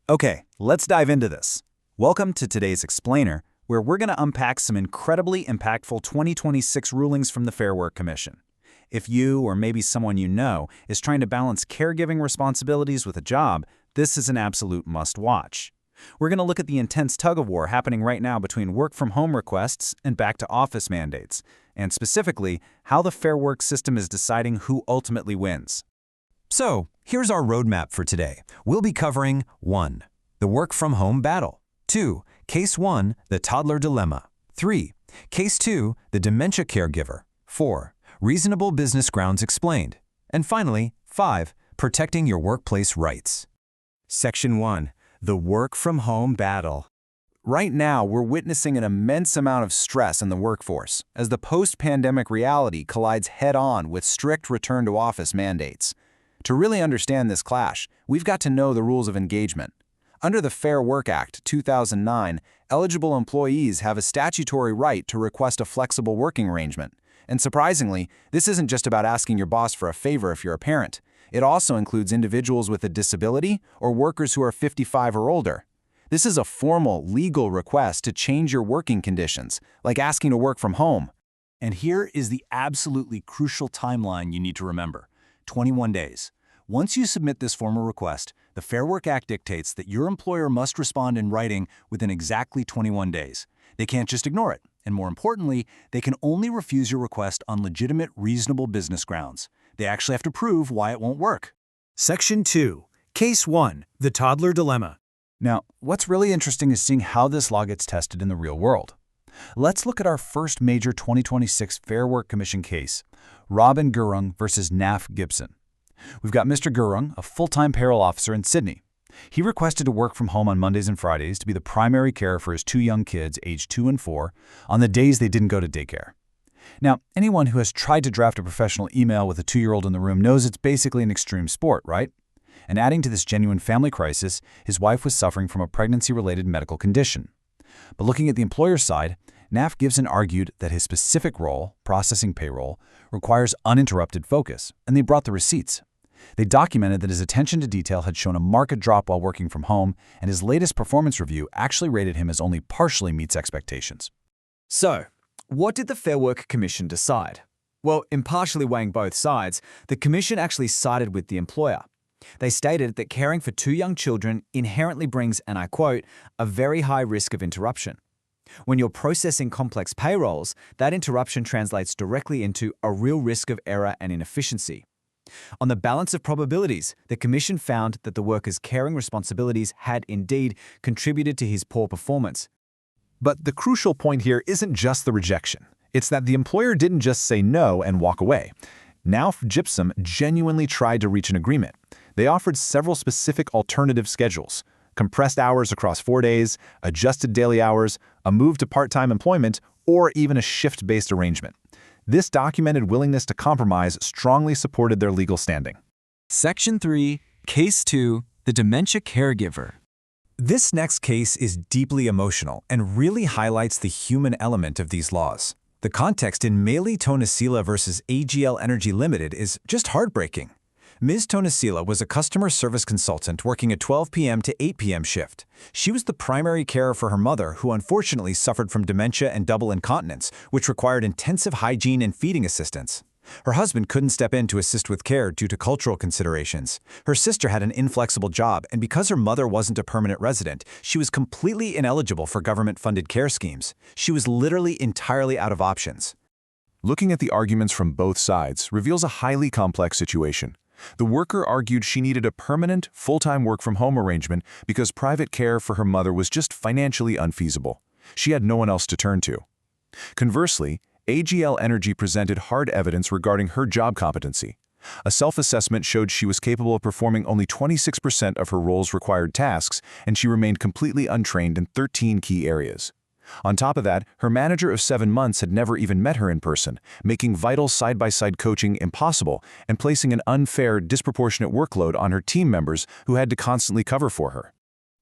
Okay, let's dive into this. Welcome to today's Explainer, where we're going to unpack some incredibly impactful 2026 rulings from the Fair Work Commission. If you, or maybe someone you know, is trying to balance caregiving responsibilities with a job, this is an absolute must-watch. We're going to look at the intense tug-of-war happening right now between work-from-home requests and back-to-office mandates, and specifically, how the Fair Work system is deciding who ultimately wins. So, here's our roadmap for today. We'll be covering 1. The work-from-home battle. 2. Case 1, the toddler dilemma. 3. Case 2, the dementia caregiver. 4. Reasonable business grounds explained. And finally, 5. Protecting your workplace rights. Section 1. The work-from-home battle. Right now, we're witnessing an immense amount of stress in the workforce as the post-pandemic reality collides head-on with strict return-to-office mandates. To really understand this clash, we've got to know the rules of engagement. Under the Fair Work Act 2009, eligible employees have a statutory right to request a flexible working arrangement. And surprisingly, this isn't just about asking your boss for a favor if you're a parent. It also includes individuals with a disability or workers who are 55 or older. This is a formal, legal request to change your working conditions, like asking to work from home. And here is the absolutely crucial timeline you need to remember. 21 days. Once you submit this formal request, the Fair Work Act dictates that your employer must respond in writing within exactly 21 days. They can't just ignore it, and more importantly, they can only refuse your request on legitimate, reasonable business grounds. They actually have to prove why it won't work. Section 2. Case 1. The toddler dilemma. Now, what's really interesting is seeing how this law gets tested in the real world. Let's look at our first major 2026 Fair Work Commission case, Robin Gurung versus Naf Gibson. We've got Mr. Gurung, a full-time payroll officer in Sydney. He requested to work from home on Mondays and Fridays to be the primary carer for his 2 young kids, aged 2 and 4, on the days they didn't go to daycare. Now, anyone who has tried to draft a professional email with a 2-year-old in the room knows it's basically an extreme sport, right? And adding to this genuine family crisis, his wife was suffering from a pregnancy-related medical condition. But looking at the employer's side, Naf Gibson argued that his specific role, processing payroll, requires uninterrupted focus, and they brought the receipts. They documented that his attention to detail had shown a marked drop while working from home, and his latest performance review actually rated him as only partially meets expectations. So, what did the Fair Work Commission decide? Well, in partially weighing both sides, the Commission actually sided with the employer. They stated that caring for 2 young children inherently brings, and I quote, a very high risk of interruption. When you're processing complex payrolls, that interruption translates directly into a real risk of error and inefficiency. On the balance of probabilities, the Commission found that the worker's caring responsibilities had indeed contributed to his poor performance. But the crucial point here isn't just the rejection. It's that the employer didn't just say no and walk away. Naf Gibson genuinely tried to reach an agreement. They offered several specific alternative schedules: compressed hours across 4 days, adjusted daily hours, a move to part-time employment, or even a shift-based arrangement. This documented willingness to compromise strongly supported their legal standing. Section 3. Case 2, the dementia caregiver. This next case is deeply emotional and really highlights the human element of these laws. The context in Meili Tonisila versus AGL Energy Limited is just heartbreaking. Ms. Tonisila was a customer service consultant working a 12 p.m. to 8 p.m. shift. She was the primary carer for her mother, who unfortunately suffered from dementia and double incontinence, which required intensive hygiene and feeding assistance. Her husband couldn't step in to assist with care due to cultural considerations. Her sister had an inflexible job, and because her mother wasn't a permanent resident, she was completely ineligible for government-funded care schemes. She was literally entirely out of options. Looking at the arguments from both sides reveals a highly complex situation. The worker argued she needed a permanent, full-time work-from-home arrangement because private care for her mother was just financially unfeasible. She had no one else to turn to. Conversely, AGL Energy presented hard evidence regarding her job competency. A self-assessment showed she was capable of performing only 26% of her role's required tasks, and she remained completely untrained in 13 key areas. On top of that, her manager of 7 months had never even met her in person, making vital side-by-side coaching impossible and placing an unfair, disproportionate workload on her team members who had to constantly cover for her.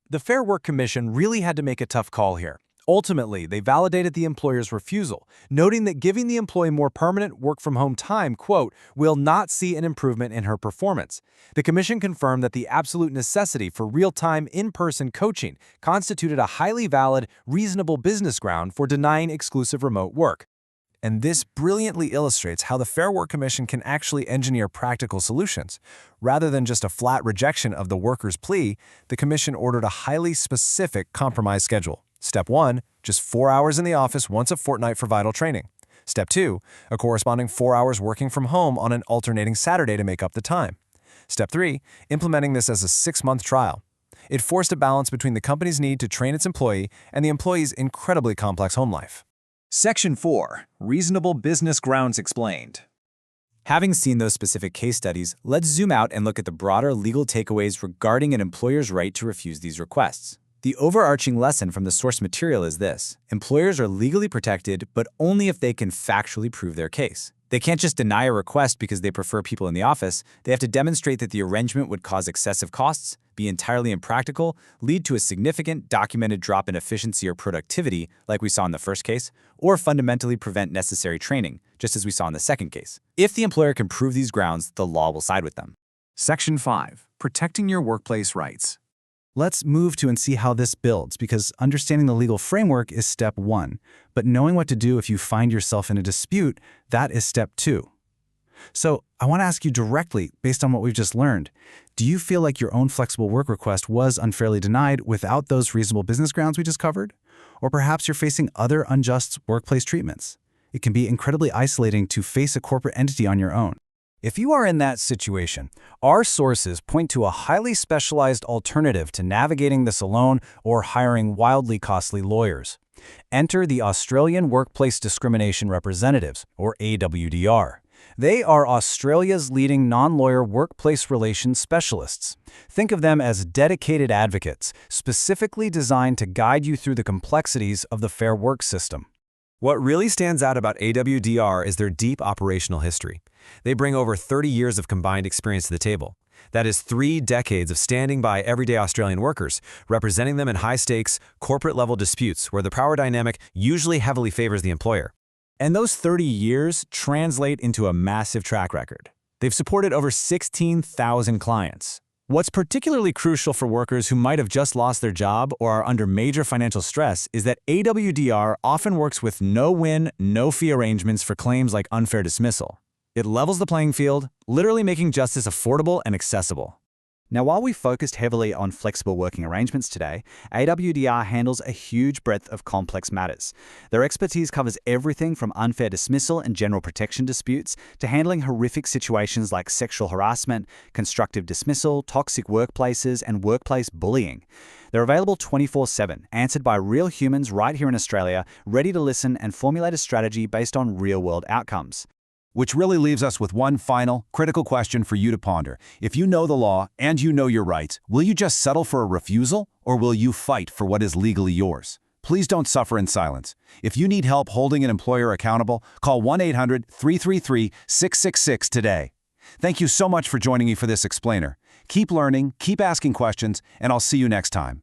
The Fair Work Commission really had to make a tough call here. Ultimately, they validated the employer's refusal, noting that giving the employee more permanent work-from-home time, quote, will not see an improvement in her performance. The Commission confirmed that the absolute necessity for real-time, in-person coaching constituted a highly valid, reasonable business ground for denying exclusive remote work. And this brilliantly illustrates how the Fair Work Commission can actually engineer practical solutions. Rather than just a flat rejection of the worker's plea, the Commission ordered a highly specific compromise schedule. Step 1, just 4 hours in the office once a fortnight for vital training. Step 2, a corresponding 4 hours working from home on an alternating Saturday to make up the time. Step 3, implementing this as a 6-month trial. It forced a balance between the company's need to train its employee and the employee's incredibly complex home life. Section 4. Reasonable business grounds explained. Having seen those specific case studies, let's zoom out and look at the broader legal takeaways regarding an employer's right to refuse these requests. The overarching lesson from the source material is this: employers are legally protected, but only if they can factually prove their case. They can't just deny a request because they prefer people in the office. They have to demonstrate that the arrangement would cause excessive costs, be entirely impractical, lead to a significant documented drop in efficiency or productivity, like we saw in the first case, or fundamentally prevent necessary training, just as we saw in the second case. If the employer can prove these grounds, the law will side with them. Section 5. Protecting your workplace rights. Let's move to and see how this builds, because understanding the legal framework is step 1, but knowing what to do if you find yourself in a dispute, that is step 2. So I want to ask you directly, based on what we've just learned, do you feel like your own flexible work request was unfairly denied without those reasonable business grounds we just covered? Or perhaps you're facing other unjust workplace treatments. It can be incredibly isolating to face a corporate entity on your own. If you are in that situation, our sources point to a highly specialized alternative to navigating this alone or hiring wildly costly lawyers. Enter the Australian Workplace Discrimination Representatives, or AWDR. They are Australia's leading non-lawyer workplace relations specialists. Think of them as dedicated advocates, specifically designed to guide you through the complexities of the fair work system. What really stands out about AWDR is their deep operational history. They bring over 30 years of combined experience to the table. That is 3 decades of standing by everyday Australian workers, representing them in high-stakes, corporate-level disputes where the power dynamic usually heavily favors the employer. And those 30 years translate into a massive track record. They've supported over 16,000 clients. What's particularly crucial for workers who might have just lost their job or are under major financial stress is that AWDR often works with no-win, no-fee arrangements for claims like unfair dismissal. It levels the playing field, literally making justice affordable and accessible. Now, while we focused heavily on flexible working arrangements today, AWDR handles a huge breadth of complex matters. Their expertise covers everything from unfair dismissal and general protection disputes to handling horrific situations like sexual harassment, constructive dismissal, toxic workplaces, and workplace bullying. They're available 24/7, answered by real humans right here in Australia, ready to listen and formulate a strategy based on real-world outcomes. Which really leaves us with one final, critical question for you to ponder. If you know the law and you know your rights, will you just settle for a refusal, or will you fight for what is legally yours? Please don't suffer in silence. If you need help holding an employer accountable, call 1-800-333-666 today. Thank you so much for joining me for this explainer. Keep learning, keep asking questions, and I'll see you next time.